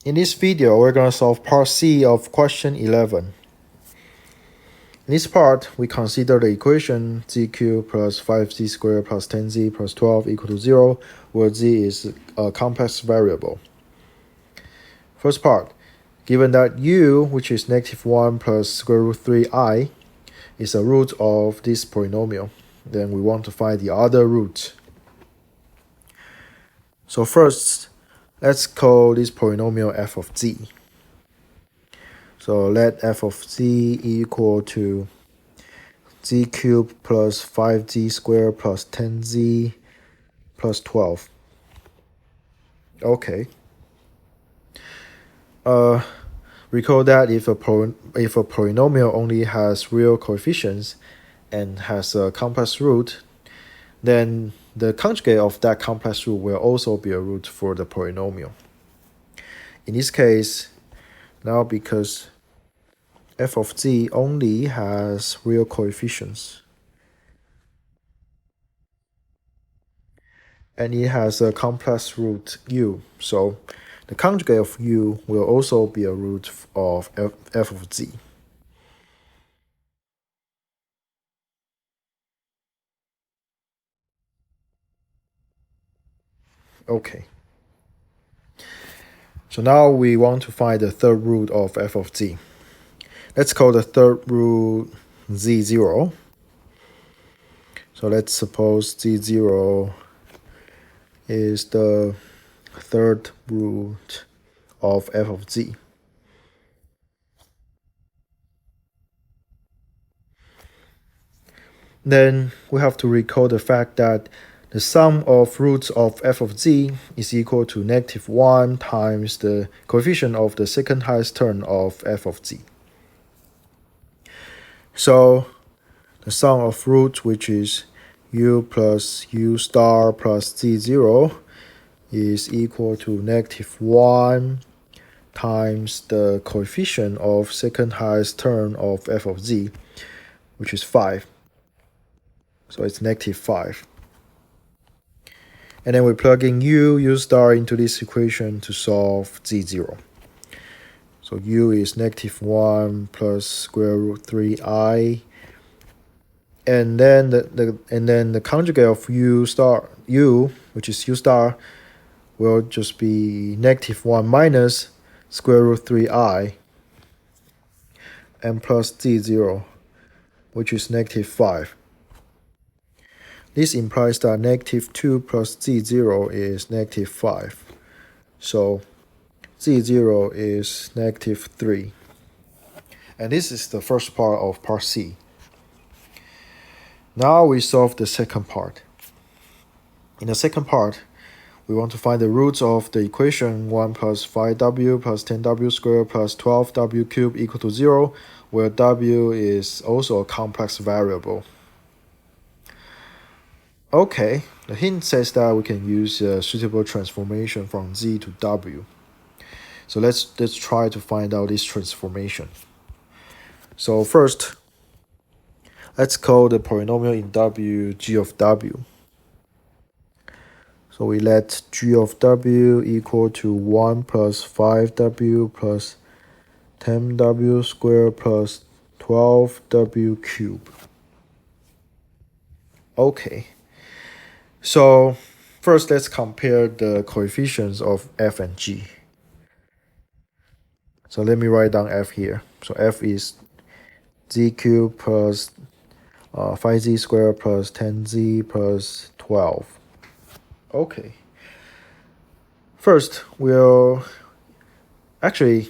In this video, we're going to solve part C of question 11. In this part, we consider the equation zq plus 5z squared plus 10z plus 12 equal to 0, where z is a complex variable. First part, given that u, which is -1 plus square root 3i, is a root of this polynomial, then we want to find the other root. So first, let's call this polynomial f of z. So let f of z equal to z cubed plus 5z squared plus 10z plus 12. Okay. Recall that if a polynomial only has real coefficients and has a complex root, then the conjugate of that complex root will also be a root for the polynomial. In this case, now because f of z only has real coefficients and it has a complex root u, so the conjugate of u will also be a root of f of z. Okay. So now we want to find the third root of f of z. Let's call the third root z0. So let's suppose z0 is the third root of f of z. Then we have to recall the fact that the sum of roots of f of z is equal to -1 times the coefficient of the second highest term of f of z. So the sum of roots, which is u plus u star plus z0, is equal to -1 times the coefficient of second highest term of f of z, which is 5. So it's -5. And then we plug in u star into this equation to solve z0. So u is -1 plus square root 3i. And then the conjugate of u, which is u star, will just be -1 minus square root 3i and plus z0, which is -5. This implies that -2 plus z0 is -5. So z0 is -3. And this is the first part of part C. Now we solve the second part. In the second part, we want to find the roots of the equation 1 plus 5w plus 10w squared plus 12w cubed equal to 0, where w is also a complex variable. Okay, the hint says that we can use a suitable transformation from z to w. So let's try to find out this transformation. So first, let's call the polynomial in w g of w. So we let g of w equal to 1 plus 5w plus 10w squared plus 12w cubed. Okay. So first, let's compare the coefficients of f and g. So let me write down f here. So f is z cubed plus 5z squared plus 10z plus 12. Okay. First,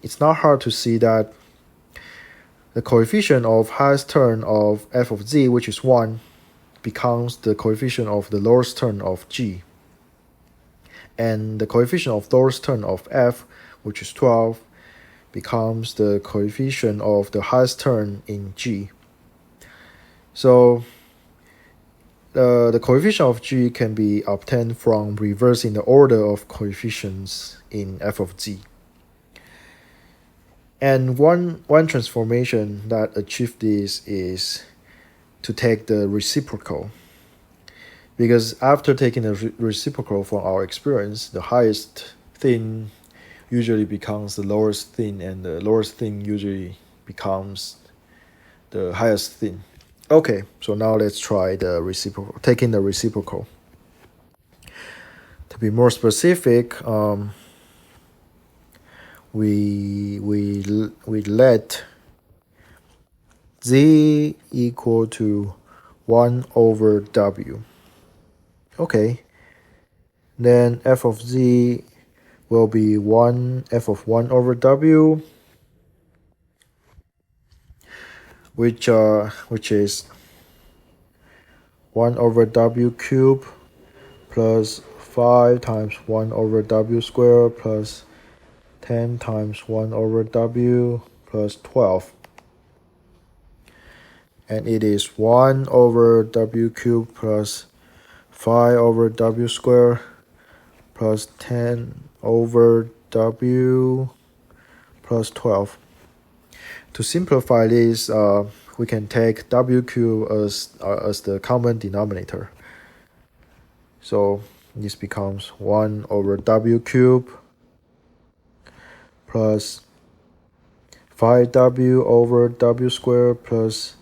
it's not hard to see that the coefficient of highest term of f of z, which is 1, becomes the coefficient of the lowest term of g. And the coefficient of lowest term of f, which is 12, becomes the coefficient of the highest term in g. So the coefficient of g can be obtained from reversing the order of coefficients in f of z. And one transformation that achieves this is to take the reciprocal. Because after taking the reciprocal from our experience, the highest thing usually becomes the lowest thing, and the lowest thing usually becomes the highest thing. Okay, so now let's try the reciprocal, taking the reciprocal. To be more specific, we let z equal to 1 over w. Okay, then f of z will be f of 1 over w, which is 1 over w cubed plus 5 times 1 over w squared plus 10 times 1 over w plus 12. And it is 1 over w cubed plus 5 over w squared plus 10 over w plus 12. To simplify this, we can take w cubed as the common denominator. So this becomes 1 over w cubed plus 5w over w squared plus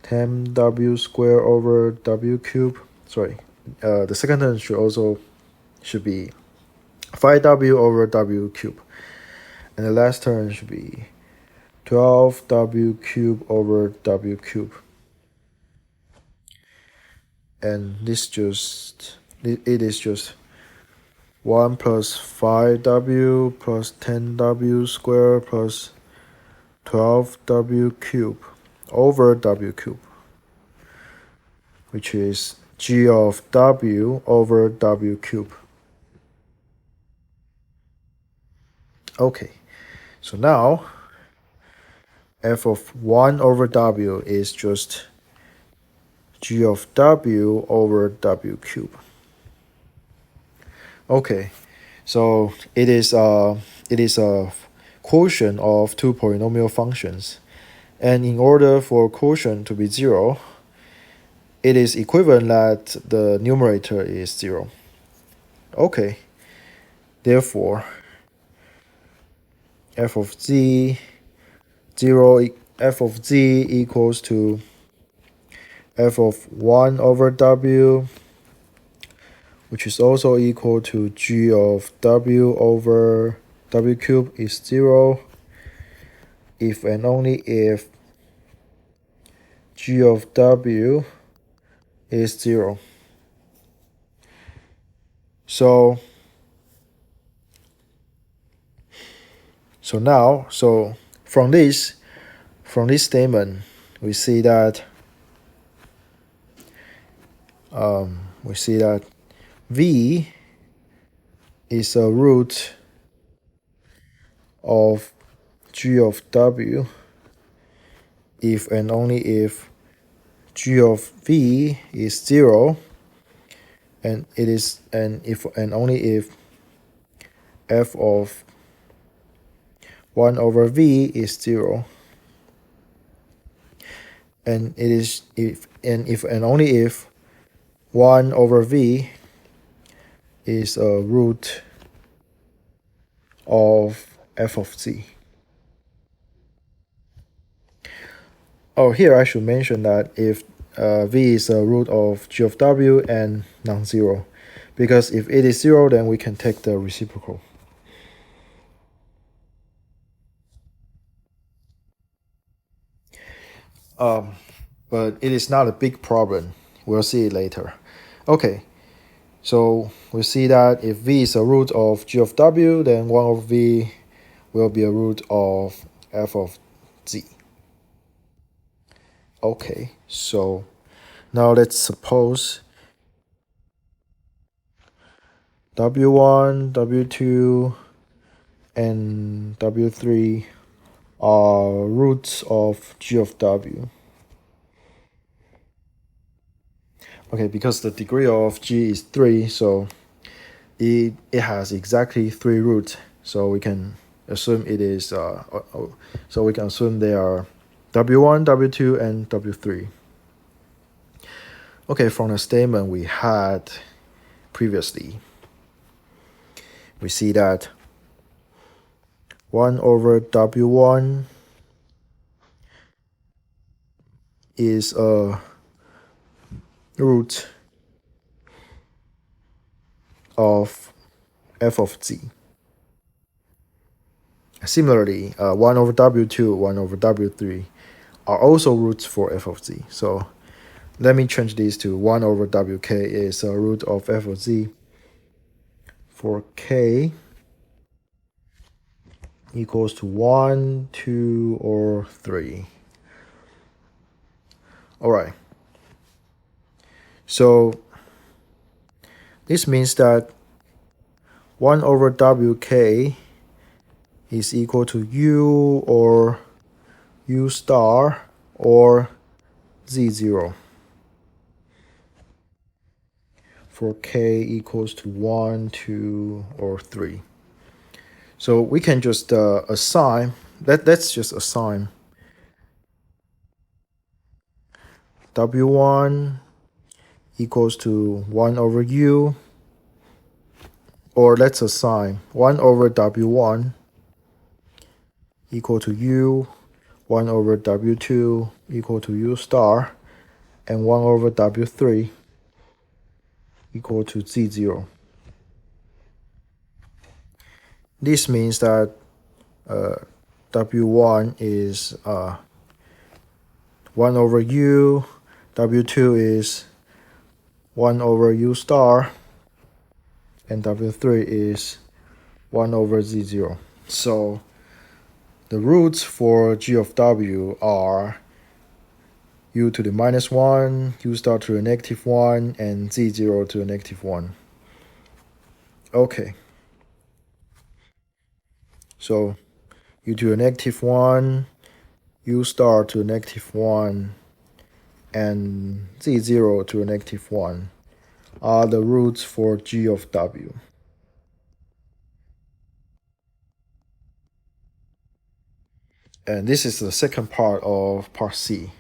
10w squared over w cubed. Sorry, the second term should be 5w over w cubed, and the last term should be 12w cubed over w cubed. And it is just 1 plus 5w plus 10w squared plus 12w cubed over w cubed, which is g of w over w cubed. Okay, so now f of 1 over w is just g of w over w cubed. Okay, so it is a quotient of two polynomial functions, and in order for quotient to be 0, it is equivalent that the numerator is 0. Okay, therefore f of z equals to f of 1 over w, which is also equal to g of w over w cubed is 0 if and only if g of w is 0. So from this statement, we see that v is a root of g of w if and only if g of v is 0, and only if f of 1 over v is 0, and only if 1 over v is a root of f of z. Oh, here I should mention that if v is a root of g of w and non-zero, because if it is 0, then we can take the reciprocal. But it is not a big problem. We'll see it later. Okay, so we see that if v is a root of g of w, then 1 over v will be a root of f of z. Okay, so now let's suppose w1, w2, and w3 are roots of g of w. Okay, because the degree of g is 3, so it has exactly 3 roots. So we can assume it is so we can assume they are w1, w2, and w3. Okay, from the statement we had previously, we see that 1 over W1 is a root of f of z. Similarly, 1 over W2, 1 over W3 are also roots for f of z. So let me change these to 1 over Wk is a root of f of z for k equals to 1, 2, or 3. Alright. So this means that 1 over Wk is equal to u or u star or z0 for k equals to 1, 2, or 3. So we can just assign, let's just assign W1 equals to 1 over u, or let's assign 1 over W1 equal to u, 1 over W2 equal to u star, and 1 over W3 equal to z0. This means that W1 is 1 over u, W2 is 1 over u star, and W3 is 1 over z0. So the roots for g of w are u to the minus 1, u star to the negative 1, and z0 to the negative 1. Okay. So u to the negative 1, u star to the negative 1, and z0 to the negative 1 are the roots for g of w. And this is the second part of part C.